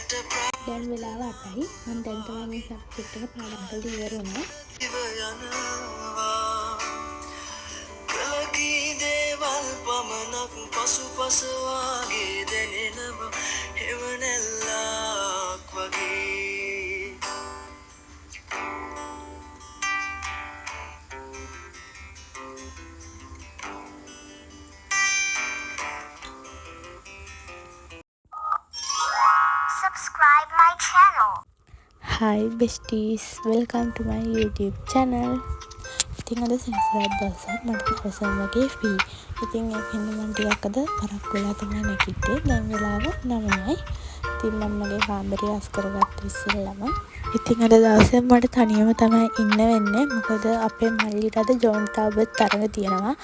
දැන් වෙලාව 8යි. මම දැන් තමයි මේ සබ්ජෙක්ට් එක පාඩම් කරලා ඉවර වුණා. කලකී දේවල් පමණක් පසුපස වාගේ දැනෙනවා හෙවණැල්ලක් වගේ. Subscribe my channel. Hi besties, welcome to my YouTube channel. ඉතින් අද සෙනසුරාදා දවසක් මට දවසම වගේ ෆ්‍රී. ඉතින් ඒකෙන් මම ටිකක් අද පරක්කු වෙලා තමයි නැගිට්ටේ. දැන් වෙලාව 9යි. ඉතින් මම මගේ කාමරය අස් කරගත්ත ඉස්සෙල්ලම. ඉතින් අද දවසේ මට තනියම තමයි ඉන්න වෙන්නේ. මොකද අපේ මල්ලිට අද ජෝන් තාබත් තරඟ තියෙනවා.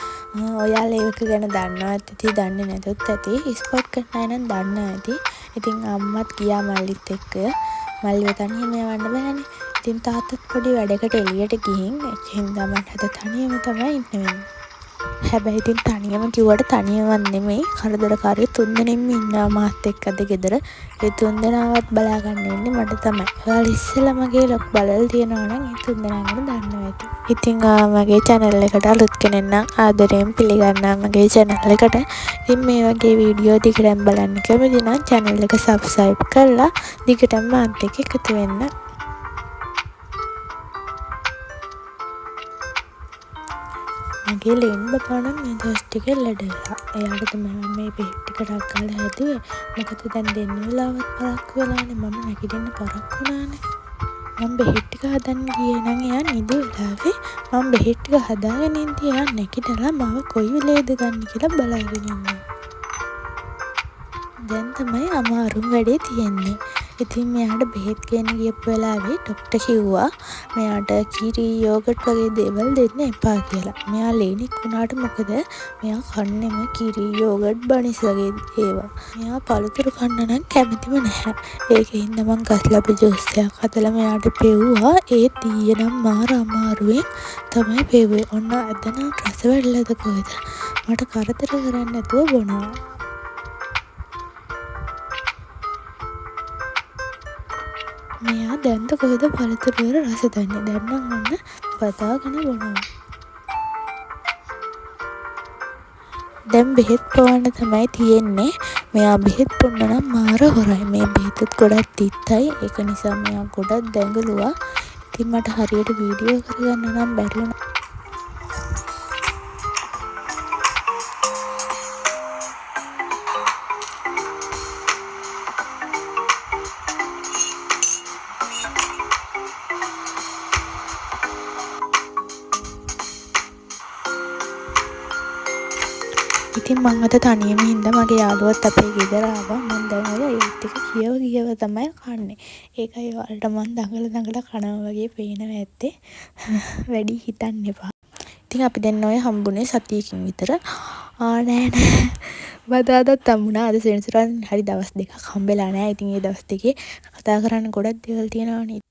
ඔයාලා ඒක ගැන දන්නවා ඇති, දන්නේ නැතොත් ඇති. ස්පොට් කරන අය නම් දන්නවා ඇති. ඉතින් අම්මත් ගියා මල්ලිත් එක්ක. මල්ලිව තනියම යවන්න බෑනේ. ඉතින් තාත්තත් පොඩි වැඩකට එළියට ගිහින් හින්දා මට අද තනියම තමයි ඉන්න වෙන්නේ. හැබැයි ඉතින් තනියම කිව්වට තනියම නෙමෙයි. කරදරකාරයෝ 3 දෙනෙක්ම ඉන්නවා මාත් එක්ක අද ගෙදර. ඒ 3 දෙනාවත් බලා ගන්න ඉන්නේ මට තමයි. ඔයාලා ඉස්සෙල්ලා මගේ ලොග් බලලා තියෙනවා නම් ඒ 3 දෙනා ගැන දන්නවා ඇති. ඉතින් මගේ channel එකට අලුත් කෙනෙක් නම් ආදරයෙන් පිළිගන්නවා මගේ channel එකට. ඉතින් මේ වගේ වීඩියෝ දිගටම බලන්න කැමති නම් channel එක subscribe කරලා දිගටම මාත් එක්ක එකතු වෙන්න. මගේ ලේන් බබා නම් මේ දවස් ටික ලෙඩ වෙලා. එයාට තමයි මම මේ බෙහෙත් ටික ටක් ගාලා හැදුවේ. මොකද දැන් දෙන්න වෙලාවත් පරක්කු වෙලානේ. මම නැගිටින්න පරක්කු වුණානේ. මම බෙහෙත් ටික හදන්න ගියේ නම් එයා නිදි වෙලාවේ මම බෙහෙත් ටික හදාගෙන ඉඳි එයා නැගිටලා මාව කොයි වෙලේද ගන්න කියලා බලාගෙන ඉන්නවා. දැන් තමයි අමාරුම වැඩේ තියෙන්නේ. ඉතින් මෙයාට බෙහෙත් ගේන්න ගියපු වෙලාවේ ડોක්ටර් කිව්වා මෙයාට කිරි යෝගට් වගේ දේවල් දෙන්න එපා කියලා. මෙයා ලේනික් වුණාට මොකද මෙයා කන්නේම කිරි යෝගට් බනිස් වගේ ඒවා. මෙයා පළතුරු කන්න නම් කැමතිම නැහැ. ඒකින්ද මං ගස්ලබ ජූස් එකක් හදලා මෙයාට පෙව්වා. ඒ තියෙනම් මාර අමාරුවෙන් තමයි පෙව්වේ. ඔන්න අදනම් රස වැඩලද කොහෙද? මට කරදර කරන්නේ නැතුව බොනවා. මෙයා දැන්ද කොහෙද පළතුරු වල රස දන්නේ. දැන් නම් ඔන්න බදාගෙන බොනවා. දැන් බෙහෙත් පොවන්න තමයි තියෙන්නේ. මෙයා බෙහෙත් බොන්න නම් මාර හොරයි. මේ බෙහෙත් ගොඩක් තිත්තයි. ඒක නිසා මෙයා ගොඩක් දැඟලුවා. ඉතින් මට හරියට වීඩියෝ කරගන්න නම් බැරි වුණා. ඉතින් මං අද තනියම හින්දා මගේ යාළුවත් අපේ ගෙදර ආවා. මං දැන් ඔය ඒත් එක කියව තමයි කන්නේ. ඒකයි ඔයාලට මං දඟල කනවා වගේ පේනවා ඇත්තේ. වැඩි හිතන්න එපා. ඉතින් අපි දැන් ඔය හම්බුනේ සතියකින් විතර. නෑ. බදාදත් හම්බුණා. අද සෙනසුරාදා හරි දවස් දෙකක් හම්බෙලා නෑ. ඉතින් මේ දවස් දෙකේ කතා කරන්න ගොඩක් දේවල් තියෙනවානේ.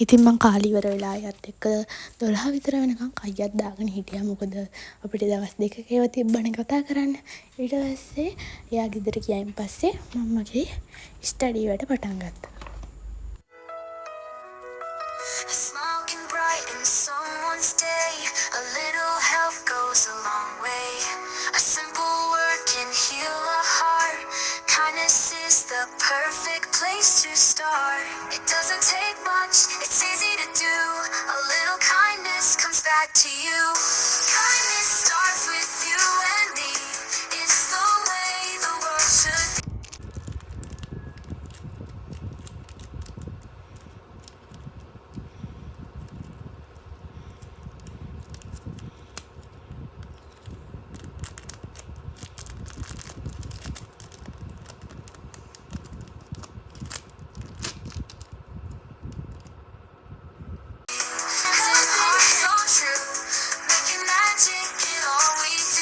ඉතින් මං කාලේ ඉවර වෙලා යත් එක්ක 12 විතර වෙනකන් කයියක් දාගෙන හිටියා. මොකද අපිට දවස් දෙකක ඒවා තිබ්බනේ කතා කරන්න. ඊට පස්සේ එයා ගෙදර ගියායින් පස්සේ මම මගේ ස්ටඩි වැඩ පටන් ගත්තා. Smile can brighten someone's day. A little help goes a long way. A simple word can heal a heart. Kindness is the perfect place to start. It doesn't take much, it's easy to do. A little kindness comes back to you. Kindness starts with you and me. It's the way the world should be. So true, making magic in all we do.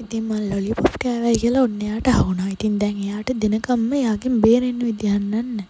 ඉතින් මම lollipop කෑවයි කියලා ඔන්න එයාට අහුණා. ඉතින් දැන් එයාට දිනකම්ම එයාගෙන් බේරෙන්න විදියක් නැහැ.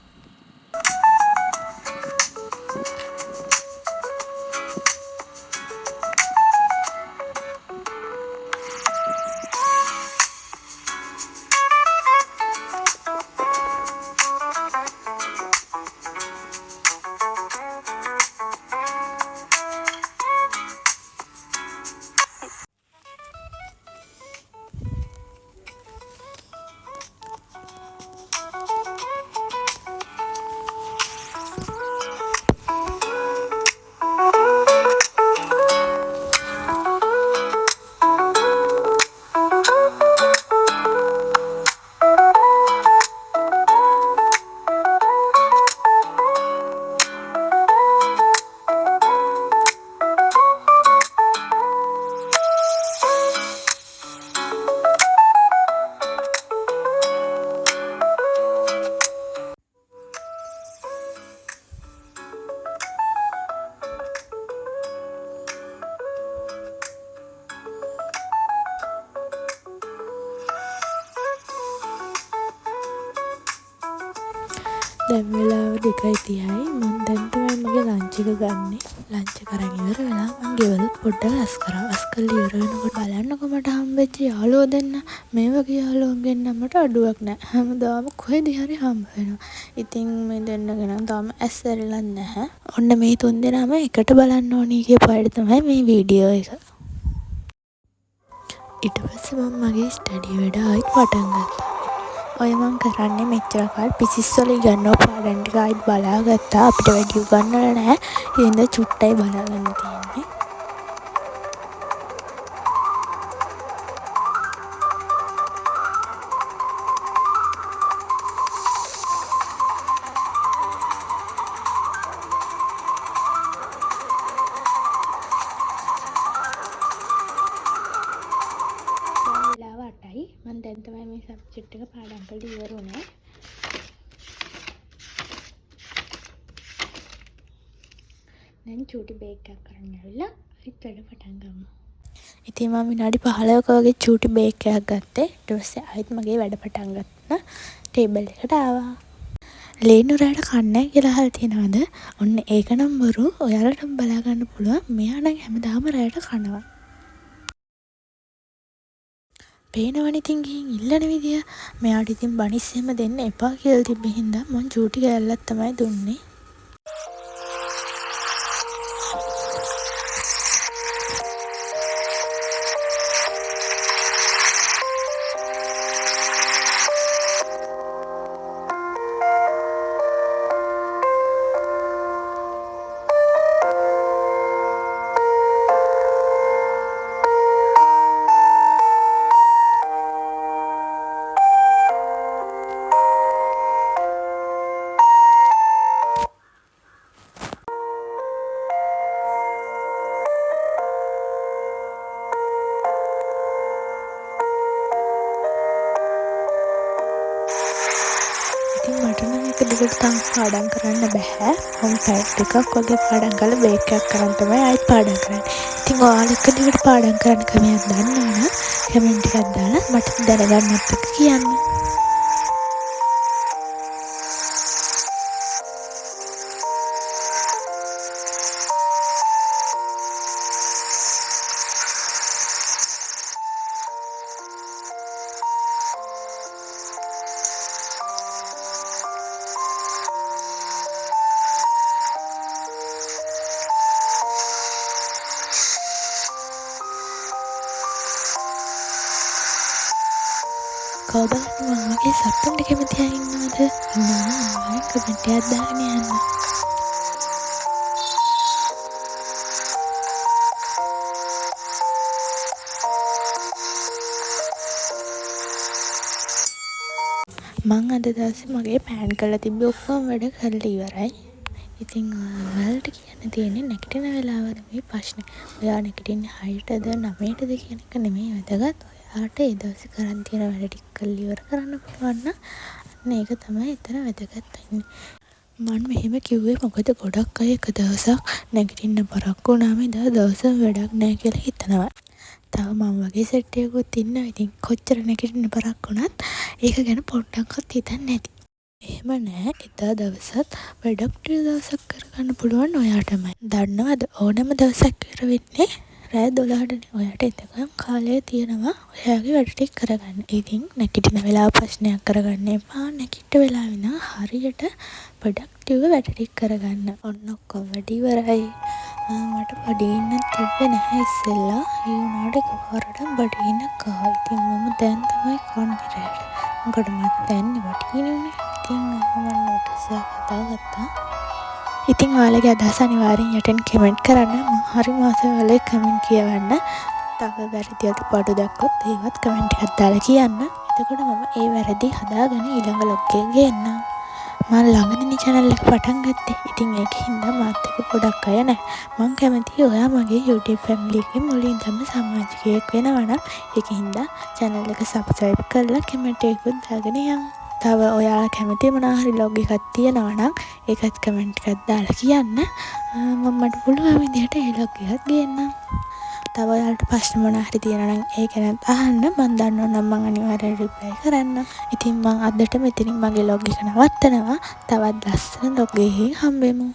දැන් වෙලාව 2:30යි. මම දැන් තමයි මගේ ලන්ච් එක ගන්නෙ. ලන්ච් එක අරන් ඉවර වෙලා මම ගෙවල පොඩ්ඩක් ඇස් කරා. ඇස් කරලා ඉවර වෙනකොට බලන්නකො මට හම්බෙච්ච යාළුවෝ දෙන්න. මේ වගේ යාළුවන්ගෙන් නම් මට අඩුවක් නැහැ. හැමදාම කොහෙද හරි හම්බ වෙනවා. ඉතින් මේ දෙන්නගෙන තාම ඇස් ඇරිලා නැහැ. ඔන්න මේ තුන් දෙනාම එකට බලන්න ඕනි කියපු අයට තමයි මේ වීඩියෝ එක. ඊට පස්සේ මම මගේ ස්ටඩි වැඩ ආයෙත් පටන් ගත්තා. ඔය මං කරන්නේ මෙච්චර කාල පිසිස් වල ඉගෙනව පාඩම් ටික ආයෙත් බලාගත්තා. අපිට වැඩි උගන්නලා නැහැ. ඉතින් චුට්ටයි බලාගන්න තියෙන්නේ. මම දැන් තමයි මේ සබ්ජෙක්ට් එක පාඩම් කරලා ඉවර වුණේ. දැන් චූටි බේක් එකක් කරන්න ඇවිල්ලා ඊට වැඩ පටන් ගමු. ඉතින් මම විනාඩි 15ක වගේ චූටි බේක් එකක් ගත්තේ. ඊට පස්සේ ආයෙත් මගේ වැඩ පටන් ගත්තා. ටේබල් එකට ආවා. ලේනු රැට කන්නේ කියලා අහලා තියෙනවද? ඔන්න ඒක නම් බරු. ඔයාලටම බලා ගන්න පුළුවන්. මෙයා නම් හැමදාම රැට කනවා. පේනවනේ ඉතින් ගිහින් ඉල්ලන විදිය. මෙයාට ඉතින් බනිස්සෙම දෙන්න එපා කියලා තිබ්බ හින්දා මං චූටි කෑල්ලක් තමයි දුන්නේ. මට නම් එක දිගට තාම පාඩම් කරන්න බෑ. මම පැය දෙකක් වගේ පාඩම් කරලා බ්‍රේක් එකක් කරන් තමයි ආයෙත් පාඩම් කරන්නේ. ඉතින් ඔයාලා එක දිගට පාඩම් කරන්න ක්‍රමයක් දන්නවනම් කමෙන්ට් එකක් දාලා මට දැනගන්නත් එක්ක කියන්න. කවදාවත් මම වගේ සප්පන්ට කැමති අය ඉන්නවද? ඉන්නවා කමෙන්ට් එකක් දාගෙන යන්න. මං අද දවසේ මගේ ප්ලෑන් කරලා තිබ්බ ඔක්කොම වැඩ කරලා ඉවරයි. ඉතින් ඔයාලට කියන්න තියෙන්නේ නැගිටින වෙලාව නෙමෙයි ප්‍රශ්නේ. ඔයා නැගිටින්නේ 6ටද 9ටද කියන එක නෙමෙයි වැදගත්. ඔයාට ඒ දවසේ කරන් තියෙන වැඩ ටික කරලා ඉවර කරන්න පුළුවන් නම් අන්න ඒක තමයි එතන වැදගත් වෙන්නේ. මම මෙහෙම කිව්වේ මොකද ගොඩක් අය එක දවසක් නැගිටින්න පරක්කු වුණාම එදා දවසම වැඩක් නැහැ කියලා හිතනවා. තව මම වගේ සෙට් එකකුත් ඉන්නවා. ඉතින් කොච්චර නැගිටින්න බරක් වුණත් ඒක ගැන පොඩ්ඩක්වත් හිතන්නේ නැති. එහෙම නෑ එදා දවසත් ප්‍රොඩක්ටිව් දවසක් කරගන්න පුළුවන් ඔයාටමයි. දන්නවද ඕනම දවසක් ඉවර වෙන්නේ රෑ 12ටනේ. ඔයාට එතකම් කාලය තියෙනවා ඔයාගේ වැඩ ටික කරගන්න. ඉතින් නැගිටින වෙලාව ප්‍රශ්නයක් කරගන්න එපා. නැගිට වෙලාව ඉඳන් හරියට ප්‍රොඩක්ටිව් වැඩ ටික කරගන්න. ඔන්න ඔක්කොම වැඩ ඉවරයි. මට බඩගින්න තිබ්බේ නැහැ ඉස්සෙල්ලා. ඒ වුණාට එකපාරටම බඩගින්න කහා. ඉතින් මම දැන් තමයි කන්නේ රෑට. මොකද මට දැන් බඩගින්න උනේ. ඉතින් මම නොටිස් එකක් හදාගත්තා. ඉතින් ඔයාලගේ අදහස් අනිවාර්යෙන් යටින් කමෙන්ට් කරන්න. මම හරි මාසේ ඔයාලගේ කමෙන්ට් කියවන්න. තව වැරදි අඩුපාඩු දැක්කොත් ඒවත් කමෙන්ට් එකක් දාලා කියන්න. එතකොට මම ඒ වැරදි හදාගෙන ඊළඟ ලොග් එකේ ගේන්නම්. මම ළඟදී channel එක පටන් ගත්තේ. ඉතින් ඒකින්ද මාත් එක්ක ගොඩක් අය නැහැ. මම කැමතියි ඔයා මගේ YouTube family එකේ මුලින්දම සමාජිකයෙක් වෙනවා නම් ඒකින්ද channel එක subscribe කරලා කමෙන්ට් එකකුත් දාගෙන යන්න. තව ඔයාලා කැමති මොනවා හරි ලොග් එකක් තියෙනවා නම් ඒකත් කමෙන්ට් එකක් දාලා කියන්න. මම මට පුළුවන් විදිහට ඒ ලොග් එකක් ගේන්නම්. තව ඔයාලට ප්‍රශ්න මොනවා හරි තියෙනවා නම් ඒක ගැන අහන්න. මම දන්නවා නම් මම අනිවාර්යෙන් රිප්ලයි කරන්නම්. ඉතින් මම අදට මෙතනින් මගේ ලොග් එක නවත්තනවා. තවත් ලස්සන ලොග් එකකින් හම්බෙමු.